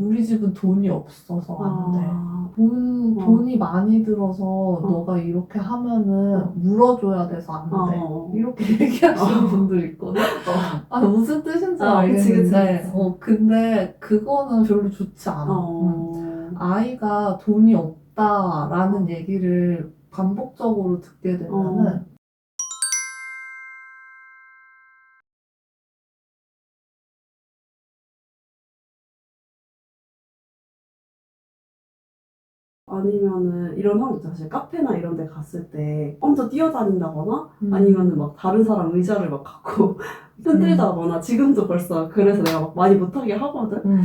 우리 집은 돈이 없어서 안 돼. 어. 돈이 많이 들어서 너가 이렇게 하면은 물어줘야 돼서 안 돼. 이렇게 얘기하시는 분들 있거든. 아, 무슨 뜻인지 알겠는데, 그치. 근데 그거는 별로 좋지 않아. 아이가 돈이 없다라는 얘기를 반복적으로 듣게 되면은 아니면은 이런 상황 있잖아. 사실 카페나 이런 데 갔을 때 혼자 뛰어다닌다거나 아니면은 막 다른 사람 의자를 막 갖고 흔들다거나 지금도 벌써 그래서 내가 막 많이 못하게 하거든.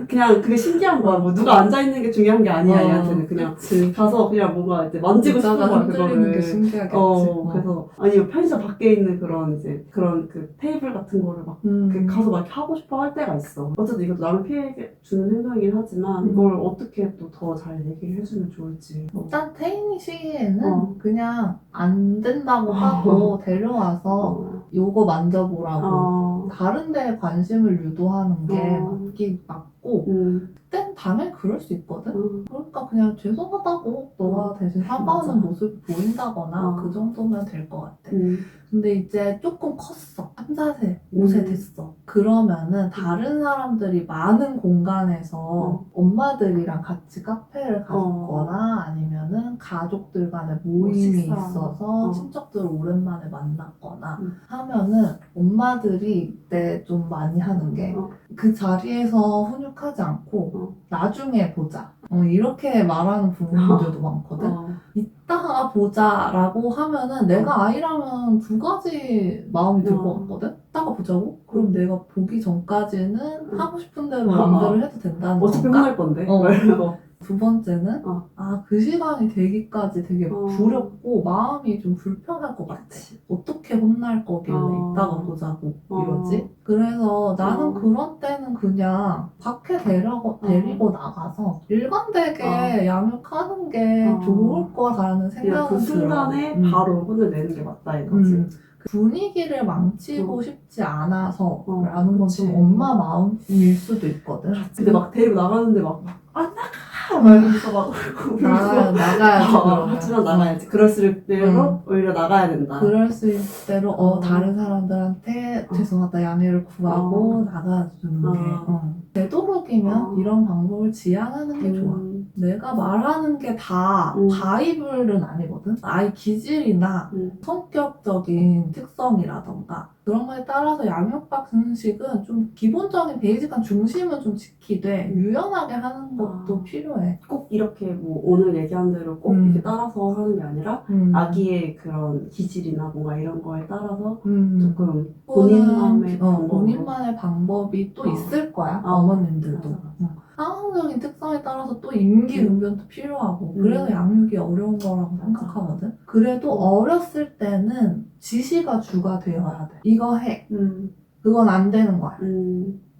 그냥 그게 신기한 거야. 뭐 누가 앉아있는 게 중요한 게 아니야. 얘한테는 그냥 그치. 가서 그냥 뭔가 이제 만지고 싶은 거야. 흔들리는 게 그거를. 신기하겠지. 그래서 아니면 편의점 밖에 있는 그런 이제 그런 그 테이블 같은 거를 막 가서 막 하고 싶어 할 때가 있어. 어쨌든 이것도 남을 피해 주는 행동이긴 하지만 이걸 어떻게 또 더 잘 얘기를 해주면 좋을지. 일단 태인이 시기에는 그냥 안 된다고 하고 데려와서 요거 만져보라고 다른 데에 관심을 유도하는 게 맞고 그땐 당연히 그럴 수 있거든. 그러니까 그냥 죄송하다고 너가 대신 사과하는 모습을 보인다거나 그 정도면 될 것 같아. 근데 이제 조금 컸어. 3, 4세, 5세 됐어. 그러면은 다른 사람들이 많은 공간에서 엄마들이랑 같이 카페를 갔거나 아니면은 가족들 간의 모임이 있어서 친척들을 오랜만에 만났거나 하면은 엄마들이 이때 좀 많이 하는 게 그 자리에서 훈육하지 않고 나중에 보자. 이렇게 말하는 부모님들도 많거든. 이따가 보자라고 하면은 내가 아이라면 두 가지 마음이 들 것 같거든? 이따가 보자고? 그럼 내가 보기 전까지는 하고 싶은 대로 마음대로 해도 된다는 어차피 건가? 혼날 건데. 두 번째는 그 시간이 되기까지 되게 두렵고 마음이 좀 불편할 것 같아. 어떻게 혼날 거길래 이따가 보자고 이러지? 그래서 나는 그런 때는 그냥 밖에 데리고 나가서 일관되게 양육하는 게 좋을 거라는 생각은 그 순간에 들어. 바로 혼을 내는 게 맞다 이거지. 그 분위기를 망치고 싶지 않아서 라는 건 그치. 좀 엄마 마음일 수도 있거든. 근데 막 데리고 나가는데 막 안 나가! 막 이러면서 막 나가야지 그러면. 하지만 나가야지. 그럴 대로 오히려 나가야 된다. 그럴 수 있을 대로 다른 사람들한테 죄송하다 양해를 구하고 나가주는 게 되도록이면 이런 방법을 지향하는 게 좋아. 내가 말하는 게 다 바이블은 아니거든. 아이 기질이나 성격적인 특성이라던가 그런 거에 따라서 양육 방식은 좀 기본적인 베이직한 중심은 좀 지키되 유연하게 하는 것도 필요해. 꼭 이렇게 뭐 오늘 얘기한 대로 꼭 이렇게 따라서 하는 게 아니라 아기의 그런 기질이나 뭔가 이런 거에 따라서 조금 본인만의 방법이 또 있을 거야. 어머님들도. 상황적인 특성에 따라서 또 임기응변도 필요하고 그래서 양육이 어려운 거라고 생각하거든. 그래도 어렸을 때는 지시가 주가 되어야 돼. 이거 해. 그건 안 되는 거야.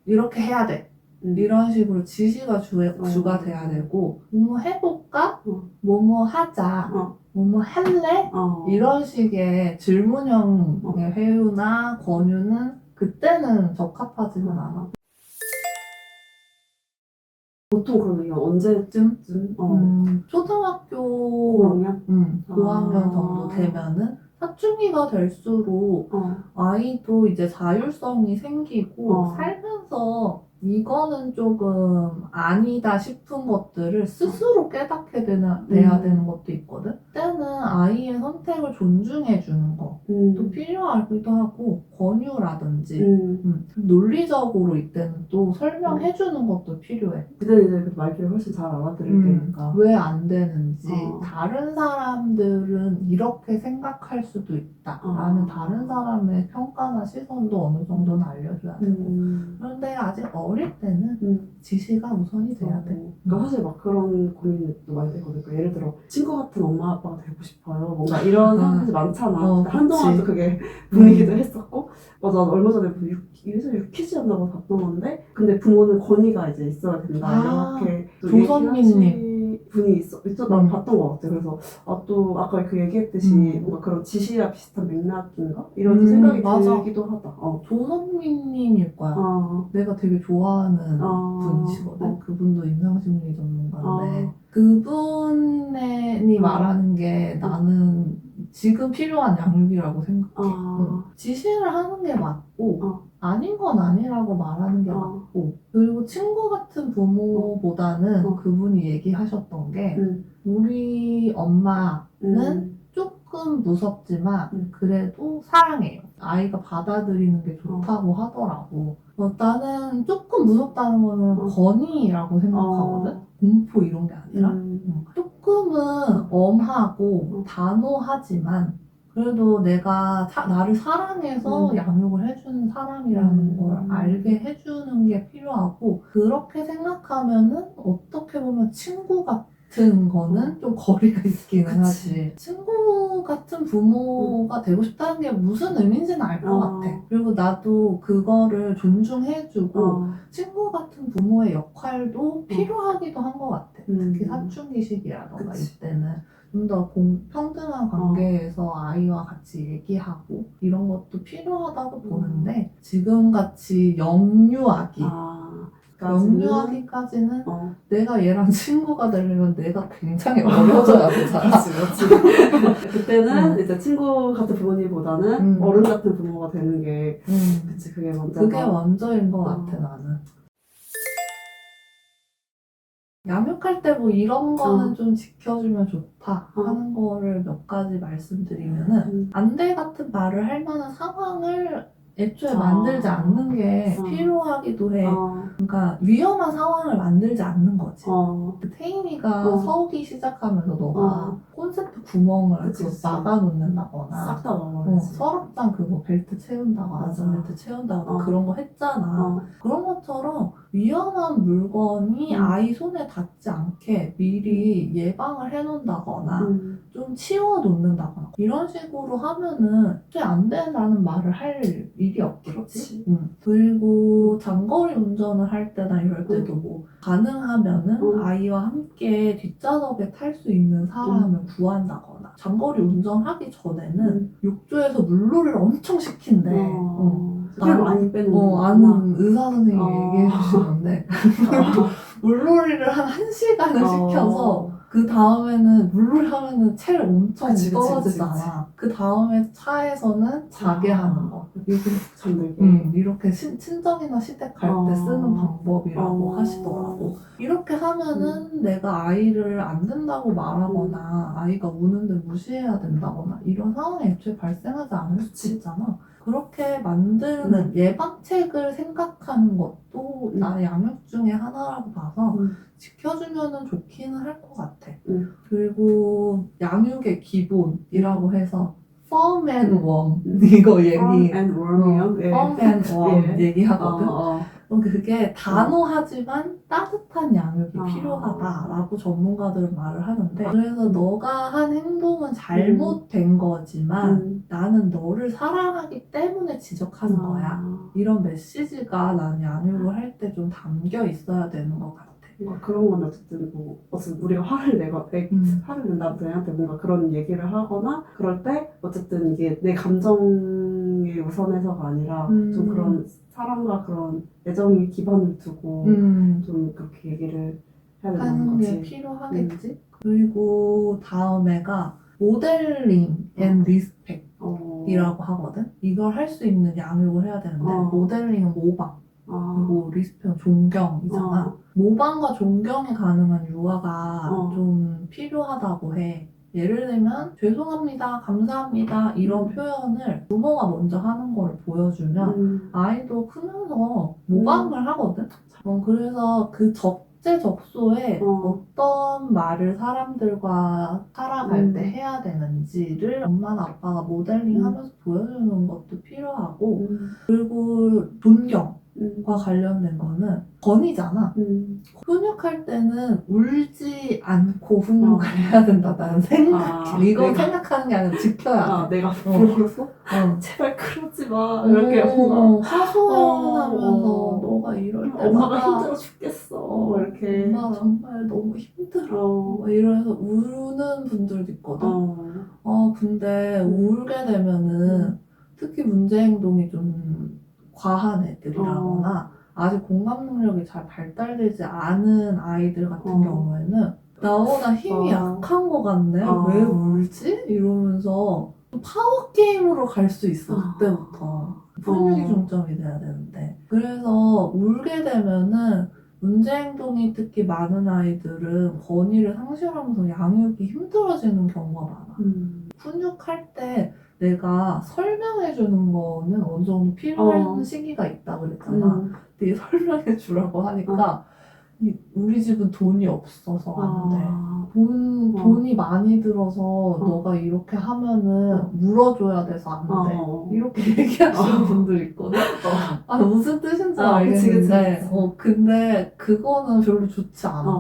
이렇게 해야 돼. 이런 식으로 지시가 주가 돼야 되고 뭐뭐 해볼까? 뭐뭐 하자. 뭐뭐 할래? 이런 식의 질문형의 회유나 권유는 그때는 적합하지는 않아. 보통 그러면 이거 언제쯤? 초등학교 고학년 정도 되면은 사춘기가 될수록 아이도 이제 자율성이 생기고 살면서 이거는 조금 아니다 싶은 것들을 스스로 깨닫게 돼야 되는 것도 있거든. 그때는 아이의 선택을 존중해 주는 것도 필요하기도 하고 권유라든지 논리적으로 이때는 또 설명해 주는 것도 필요해. 그때는 이제 그 말귀를 훨씬 잘 알아들을 때니까 왜 안 되는지 다른 사람들은 이렇게 생각할 수도 있다 라는 다른 사람의 평가나 시선도 어느 정도는 알려줘야 되고 그런데 아직 어릴 때는 지시가 우선이 돼야 돼. 그러니까 사실 막 그런 고민도 많이 되거든요. 그러니까 예를 들어 친구 같은 엄마 아빠가 되고 싶어요. 뭔가 이런 사람들이 많잖아. 그러니까 한동안 또 그게 분위기도 했었고 맞아. 얼마 전에 유에서 유퀴즈였나 봐 봤던 건데 근데 부모는 권위가 이제 있어야 된다 이렇게 조선민님 분이 있었다고 봤던 것 같아요. 그래서 또 아까 그 얘기했듯이 뭔가 그런 지시와 비슷한 맥락인가? 이런 생각이 들기도 하다. 조선민님일 거야. 내가 되게 좋아하는 분이시거든. 그분도 임상심리 전문가인데 아. 그분이 말하는 게 나는 지금 필요한 양육이라고 생각해. 아. 지시를 하는 게 맞고 아닌 건 아니라고 말하는 게 어. 맞고 그리고 친구 같은 부모보다는 그분이 얘기하셨던 게 우리 엄마는 조금 무섭지만 그래도 사랑해요. 아이가 받아들이는 게 좋다고 하더라고. 나는 조금 무섭다는 거는 권위라고 생각하거든? 공포 이런 게 아니라. 조금은 엄하고 단호하지만 그래도 내가 나를 사랑해서 양육을 해주는 사람이라는 걸 알게 해주는 게 필요하고 그렇게 생각하면은 어떻게 보면 친구 같은 거는 좀 거리가 있기는 하지. 친구 같은 부모가 되고 싶다는 게 무슨 의미인지는 알 것 같아. 그리고 나도 그거를 존중해주고 친구 같은 부모의 역할도 필요하기도 한 것 같아. 특히 사춘기 시기라던가 이때는. 좀 더 평등한 관계에서 아이와 같이 얘기하고 이런 것도 필요하다고 보는데 지금같이 영유아기 영유아기까지는 내가 얘랑 친구가 되려면 내가 굉장히 어려져야 되잖아. 그렇지. 그때는 이제 친구 같은 부모님보다는 어른 같은 부모가 되는 게 그치 그게 먼저 그게 먼저인 것 같아 나는. 양육할 때 뭐 이런 거는 좀 지켜주면 좋다 하는 거를 몇 가지 말씀드리면은 안돼 같은 말을 할 만한 상황을 애초에 만들지 않는 게 필요하기도 해. 그러니까 위험한 상황을 만들지 않는 거지. 그 태인이가 서기 시작하면서 너가 콘센트 구멍을 막아놓는다거나 싹 다 막아야지. 서랍장 그거 벨트 채운다거나 안전벨트 채운다거나 그런 거 했잖아. 그런 것처럼 위험한 물건이 아이 손에 닿지 않게 미리 예방을 해놓는다거나 좀 치워놓는다거나 이런 식으로 하면은 안 된다는 말을 할 일이 없겠지. 그리고 장거리 운전을 할 때나 이럴 때도 뭐 가능하면은 아이와 함께 뒷좌석에 탈 수 있는 사람을 구한다거나 장거리 운전하기 전에는 욕조에서 물놀이를 엄청 시킨대. 술 많이 빼는 아는 의사 선생님이 얘기해 주시는데 물놀이를 한 1시간을 시켜서 그 다음에는 물놀이 하면은 체력 엄청 떨어지잖아. 그 다음에 차에서는 자게 하는 거. 이렇게 친정이나 시댁 갈 때 쓰는 방법이라고 하시더라고. 이렇게 하면은 내가 아이를 안 된다고 말하거나 아이가 우는데 무시해야 된다거나 이런 상황이 애초에 발생하지 않을 수 있잖아. 그렇게 만드는 예방책을 생각하는 것도 나의 양육 중에 하나라고 봐서 지켜주면 좋기는 할 것 같아. 그리고 양육의 기본이라고 해서 firm and warm 이거 얘기 firm and warm이요? firm and warm 얘기하거든. 그게 단호하지만 따뜻한 양육이 필요하다라고 전문가들은 말을 하는데 그래서 너가 한 행동은 잘못된 거지만 나는 너를 사랑하기 때문에 지적하는 거야. 이런 메시지가 나는 양육을 할 때 좀 담겨 있어야 되는 것 같아. 그런 건 어쨌든 어쨌든 우리가 화를 낸다고 애한테 뭔가 그런 얘기를 하거나 그럴 때 어쨌든 이게 내 감정의 우선해서가 아니라 좀 그런 사랑과 그런 애정의 기반을 두고 좀 그렇게 얘기를 해야 된다는 거지. 하는 게 필요하겠지. 그리고 다음에가 모델링 앤 리스펙 이라고 하거든. 이걸 할 수 있는 양육을 해야 되는데 모델링은 모방 그리고 리스펙은 존경이잖아. 모방과 존경이 가능한 유아가 좀 필요하다고 해. 예를 들면 죄송합니다, 감사합니다 이런 표현을 부모가 먼저 하는 걸 보여주면 아이도 크면서 모방을 하거든. 그래서 그 적재적소에 어떤 말을 사람들과 살아갈 때 해야 되는지를 엄마나 아빠가 모델링하면서 보여주는 것도 필요하고 그리고 존경과 관련된 거는 권위잖아. 훈육할 때는 울지 않고 훈육을 해야 된다 나는 생각해. 이건 생각하는 게 아니라 지켜야 돼. 내가 부모로서 제발 그러지 마 이렇게 하소연하면서 너가 이럴 때 엄마가 힘들어 죽겠어 이렇게 엄마 정말 너무 힘들어 이러면서 우는 분들도 있거든. 근데 울게 되면은 특히 문제 행동이 좀 과한 애들이라거나 아직 공감 능력이 잘 발달되지 않은 아이들 같은 경우에는 나보다 힘이 약한 것 같네? 왜 울지? 이러면서 파워 게임으로 갈 수 있어, 그때부터. 훈육이 중점이 돼야 되는데. 그래서 울게 되면은 문제 행동이 특히 많은 아이들은 권위를 상실하면서 양육이 힘들어지는 경우가 많아. 훈육할 때 내가 설명해 주는 거는 어느 정도 필요한 시기가 있다 그랬잖아. 근데 설명해 주라고 하니까 우리 집은 돈이 없어서 안 돼. 돈이 많이 들어서 너가 이렇게 하면은 물어줘야 돼서 안 돼. 이렇게 얘기하시는 분들 있거든. 무슨 뜻인지 알겠는데, 그치. 근데 그거는 별로 좋지 않아.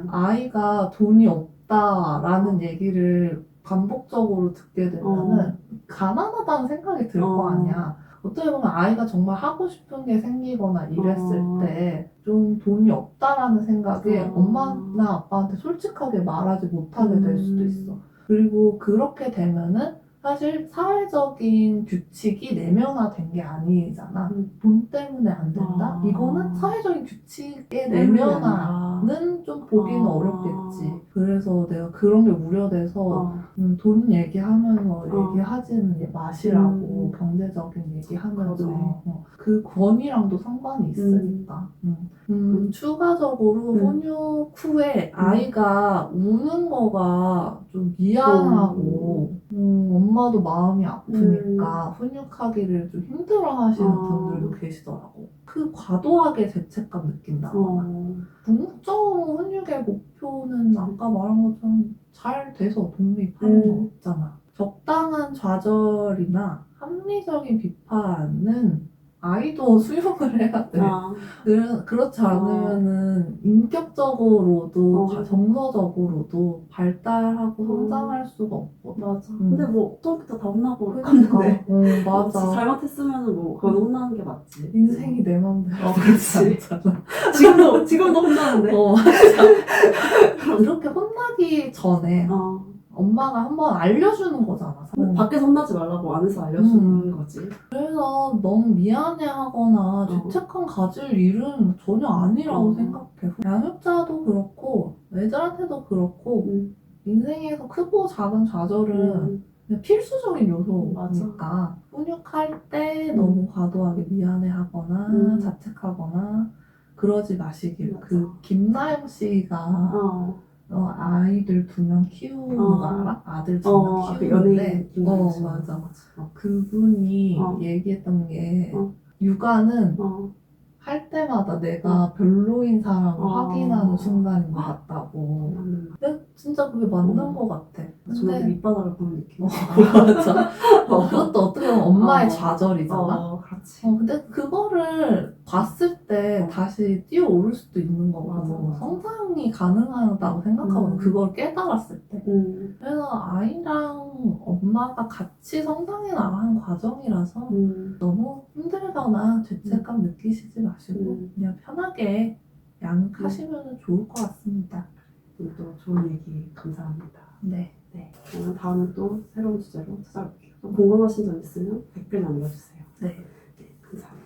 아이가 돈이 없다라는 얘기를 반복적으로 듣게 되면은 가난하다는 생각이 들 거 아니야. 어떻게 보면 아이가 정말 하고 싶은 게 생기거나 이랬을 때 좀 돈이 없다라는 생각에 엄마나 아빠한테 솔직하게 말하지 못하게 될 수도 있어. 그리고 그렇게 되면은 사실 사회적인 규칙이 내면화된 게 아니잖아. 돈 때문에 안 된다? 이거는 사회적인 규칙의 내면화는 좀 보기는 어렵겠지. 그래서 내가 그런 게 우려돼서 돈 얘기하면서 얘기하지는 마시라고 경제적인 얘기하면서 그 권위랑도 상관이 있으니까. 추가적으로 훈육 후에 아이가 우는 거가 좀 미안하고 엄마도 마음이 아프니까 훈육하기를 좀 힘들어하시는 분들도 계시더라고. 그 과도하게 죄책감 느낀다거나. 궁극적으로 훈육의 목표는 아까 말한 것처럼 잘 돼서 독립하는 거 없잖아. 적당한 좌절이나 합리적인 비판은 아이도 수용을 해야 돼. 그렇지 않으면은 인격적으로도 정서적으로도 발달하고 성장할 수가 없거든. 맞아. 근데 뭐 처음부터 다 혼나고 그러니까. 갔는데 맞아. 잘못했으면은 뭐 그건 혼나는 게 맞지. 인생이 내 맘대로 그렇지. 않잖아. 지금도 혼나는데. 맞아. 그렇게 혼나기 전에 엄마가 한번 알려주는 거잖아. 밖에서 혼나지 말라고 안에서 알려주는 거지. 그래서 너무 미안해하거나 죄책감 가질 일은 전혀 아니라고 생각해. 양육자도 그렇고 애들한테도 그렇고 인생에서 크고 작은 좌절은 그냥 필수적인 요소니까 훈육할 때 너무 과도하게 미안해하거나 자책하거나 그러지 마시길. 그 김나영 씨가 아이들 2명 키우는 거 알아? 아들 2명 키우는데 맞아. 그분이 얘기했던 게 육아는 할 때마다 내가 별로인 사람을 확인하는 순간인 것 같다고. 근데 진짜 그게 맞는 것 같아. 정말 밑바닥을 보는 느낌. 맞아. 그것도 어떻게 보면 엄마의 좌절이잖아. 그렇지. 근데 그거를 봤을 때 다시 뛰어오를 수도 있는 거고 성장이 가능하다고 생각하거든. 그걸 깨달았을 때. 그래서 아이랑 엄마가 같이 성장해 나가는 과정이라서 너무 힘들거나 죄책감 느끼시지 마시고 그냥 편하게 양육하시면 좋을 것 같습니다. 또 좋은 얘기 감사합니다. 네. 그러면 다음에 또 새로운 주제로 찾아올게요. 또 궁금하신 점 있으면 댓글 남겨주세요. 네. 감사합니다.